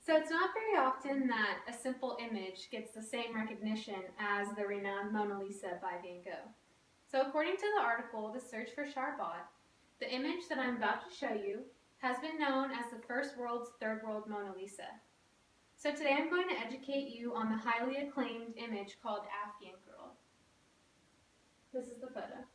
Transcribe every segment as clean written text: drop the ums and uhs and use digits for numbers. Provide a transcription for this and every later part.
So it's not very often that a simple image gets the same recognition as the renowned Mona Lisa by Van Gogh. So according to the article, The Search for Charbot, the image that I'm about to show you has been known as the first world's third world Mona Lisa. So today I'm going to educate you on the highly acclaimed image called Afghan Girl. This is the photo.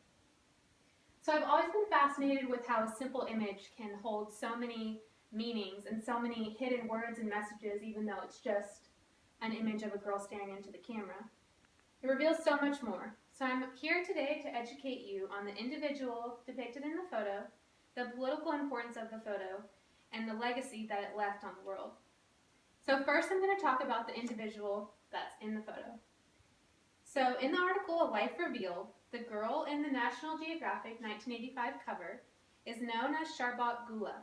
So I've always been fascinated with how a simple image can hold so many meanings and so many hidden words and messages, even though it's just an image of a girl staring into the camera. It reveals so much more. So I'm here today to educate you on the individual depicted in the photo, the political importance of the photo, and the legacy that it left on the world. So first I'm going to talk about the individual that's in the photo. So in the article, A Life Revealed, the girl in the National Geographic 1985 cover is known as Charbot Gula.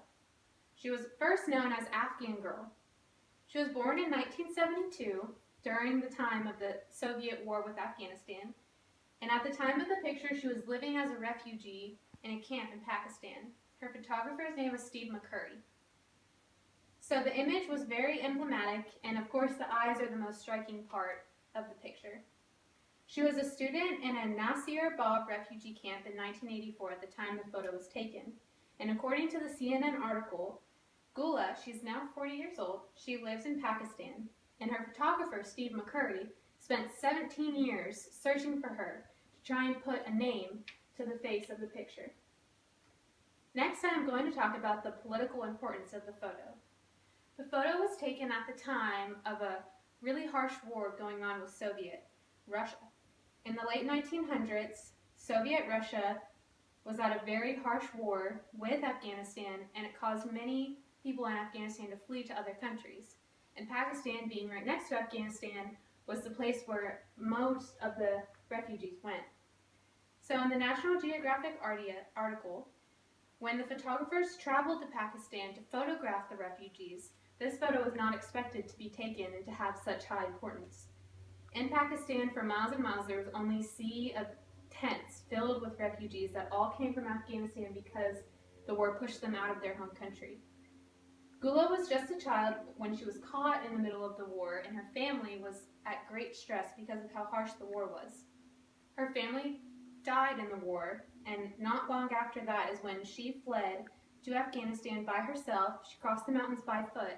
She was first known as Afghan Girl. She was born in 1972 during the time of the Soviet war with Afghanistan, and at the time of the picture she was living as a refugee in a camp in Pakistan. Her photographer's name was Steve McCurry. So the image was very emblematic, and of course the eyes are the most striking part of the picture. She was a student in a Nasir Bab refugee camp in 1984 at the time the photo was taken. And according to the CNN article, Gula, she's now 40 years old, she lives in Pakistan, and her photographer, Steve McCurry, spent 17 years searching for her to try and put a name to the face of the picture. Next, I'm going to talk about the political importance of the photo. The photo was taken at the time of a really harsh war going on with Soviet Russia. In the late 1900s, Soviet Russia was at a very harsh war with Afghanistan, and it caused many people in Afghanistan to flee to other countries. And Pakistan, being right next to Afghanistan, was the place where most of the refugees went. So in the National Geographic article, when the photographers traveled to Pakistan to photograph the refugees, this photo was not expected to be taken and to have such high importance. In Pakistan, for miles and miles, there was only a sea of tents filled with refugees that all came from Afghanistan because the war pushed them out of their home country. Gula was just a child when she was caught in the middle of the war, and her family was at great stress because of how harsh the war was. Her family died in the war, and not long after that is when she fled to Afghanistan by herself. She crossed the mountains by foot,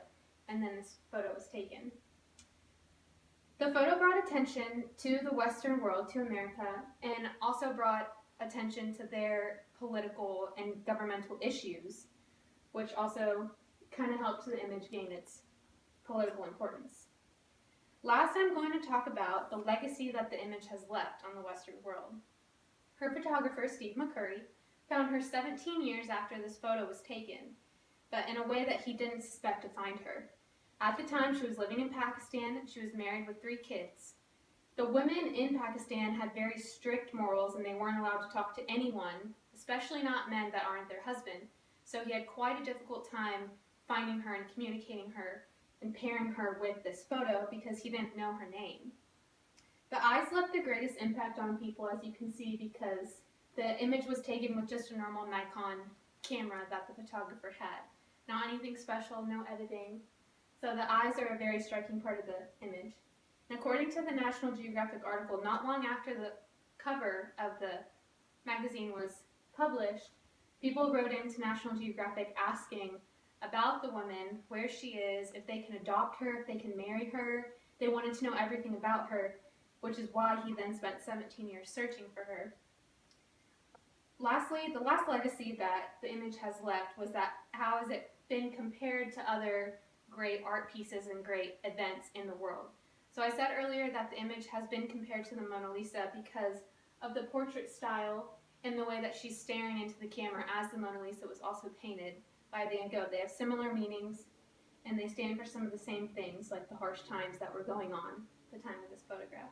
and then this photo was taken. The photo brought attention to the Western world, to America, and also brought attention to their political and governmental issues, which also kind of helped the image gain its political importance. Last, I'm going to talk about the legacy that the image has left on the Western world. Her photographer, Steve McCurry, found her 17 years after this photo was taken, but in a way that he didn't suspect to find her. At the time, she was living in Pakistan. She was married with 3 kids. The women in Pakistan had very strict morals, and they weren't allowed to talk to anyone, especially not men that aren't their husband. So he had quite a difficult time finding her and communicating her and pairing her with this photo because he didn't know her name. The eyes left the greatest impact on people, as you can see, because the image was taken with just a normal Nikon camera that the photographer had. Not anything special, no editing. So the eyes are a very striking part of the image. And according to the National Geographic article, not long after the cover of the magazine was published, people wrote into National Geographic asking about the woman, where she is, if they can adopt her, if they can marry her. They wanted to know everything about her, which is why he then spent 17 years searching for her. Lastly, the last legacy that the image has left was that how has it been compared to other great art pieces and great events in the world. So I said earlier that the image has been compared to the Mona Lisa because of the portrait style and the way that she's staring into the camera as the Mona Lisa was also painted by Van Gogh. They have similar meanings, and they stand for some of the same things, like the harsh times that were going on at the time of this photograph.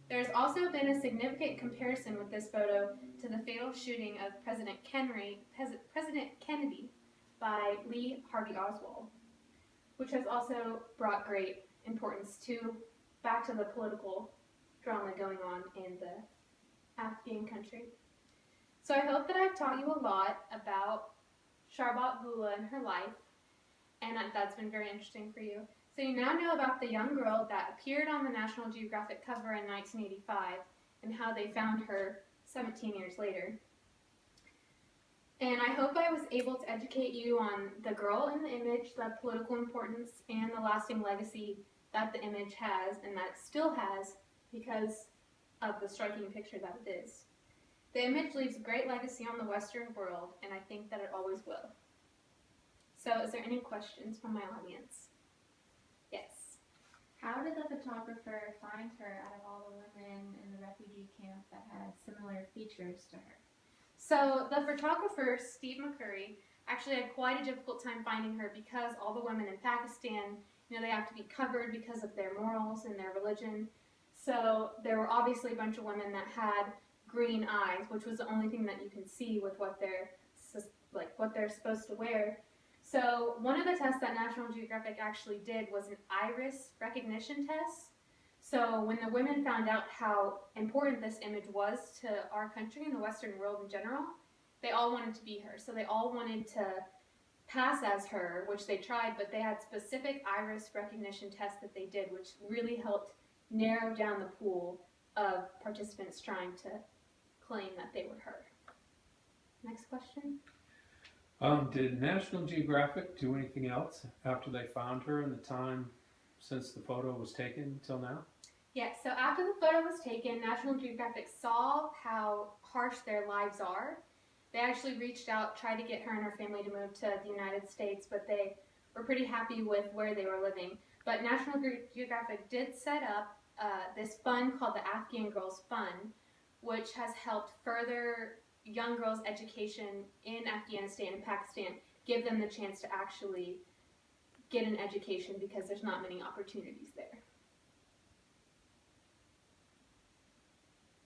There's also been a significant comparison with this photo to the fatal shooting of President Kennedy by Lee Harvey Oswald, which has also brought great importance back to the political drama going on in the Afghan country. So I hope that I've taught you a lot about Charbot Gula and her life, and that's been very interesting for you. So you now know about the young girl that appeared on the National Geographic cover in 1985 and how they found her 17 years later. And I hope I was able to educate you on the girl in the image, the political importance, and the lasting legacy that the image has and that it still has because of the striking picture that it is. The image leaves a great legacy on the Western world, and I think that it always will. So, is there any questions from my audience? Yes. How did the photographer find her out of all the women in the refugee camp that had similar features to her? So the photographer, Steve McCurry, actually had quite a difficult time finding her because all the women in Pakistan, they have to be covered because of their morals and their religion. So there were obviously a bunch of women that had green eyes, which was the only thing that you can see with what they're supposed to wear. So one of the tests that National Geographic actually did was an iris recognition test. So when the women found out how important this image was to our country and the Western world in general, they all wanted to be her. So they all wanted to pass as her, which they tried, but they had specific iris recognition tests that they did, which really helped narrow down the pool of participants trying to claim that they were her. Next question. Did National Geographic do anything else after they found her in the time since the photo was taken till now? Yes, so after the photo was taken, National Geographic saw how harsh their lives are. They actually reached out, tried to get her and her family to move to the United States, but they were pretty happy with where they were living. But National Geographic did set up this fund called the Afghan Girls Fund, which has helped further young girls' education in Afghanistan and Pakistan, give them the chance to actually get an education because there's not many opportunities there.